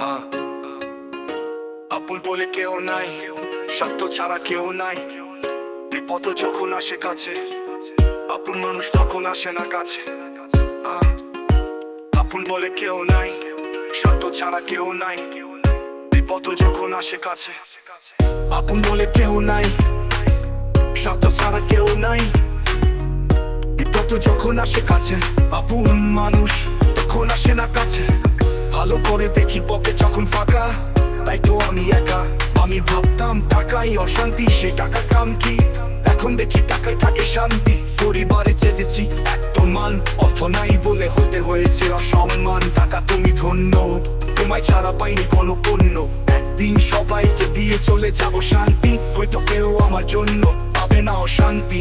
আহ, আপন বলে কেউ নাই, স্বার্থ ছাড়া কেউ নাই। বিপদ যখন আসে কাছে, আপন মানুষ তখন আসে না কাছে। আহ, আপন বলে কেউ নাই, স্বার্থ ছাড়া কেউ নাই। বিপদ যখন আসে কাছে, আপন বলে কেউ নাই, স্বার্থ ছাড়া কেউ নাই। বিপদ যখন আসে কাছে, আপন মানুষ তখন আসে না কাছে। ভালো করে দেখি পকেট যখন ফাঁকা, তাই তো আমি একা। আমি ভাবতাম টাকাই অশান্তি, সে টাকা কাম কি? এখন দেখি টাকায় থাকে শান্তি। পরিবারে চেয়েছি এত মান, অর্থ নাই বলে হতে হয়েছে অসম্মান। টাকা তুমি ধন্য, তোমায় ছাড়া পাইনি কোনো পণ্য। একদিন সবাইকে দিয়ে চলে যাব শান্তি, হয়তো কেউ আমার জন্য পাবে না অশান্তি।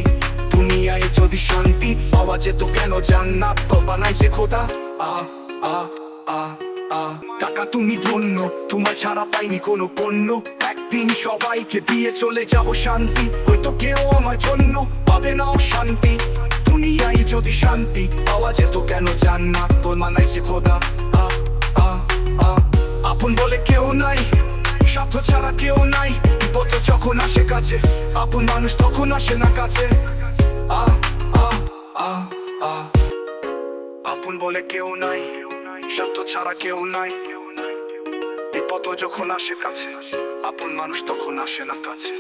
দুনিয়ায় যদি শান্তি পাওয়া যেত, কেন জান্নাত তো বানাইছে খোদা। টাকা তুমি ধন্য, তোমায় ছাড়া পাইনি কোনো পণ্য। একদিন সবাইকে দিয়ে চলে যাব শান্তি, হয়তো কেউ আমার জন্য পাবে না অশান্তি। দুনিয়ায় যদি শান্তি পাওয়া যেত, কেন জান্নাত তো বানাইছে খোদা। আপন বলে কেউ নাই, স্বার্থ ছাড়া কেউ নাই। বিপদ যখন আসে কাছে, আপন মানুষ তখন আসে না কাছে। আপন বলে কেউ নাই, স্বার্থ ছাড়া কেউ নাই। বিপদ যখন আসে কাছে, আপন মানুষ তখন আসে না কাছে।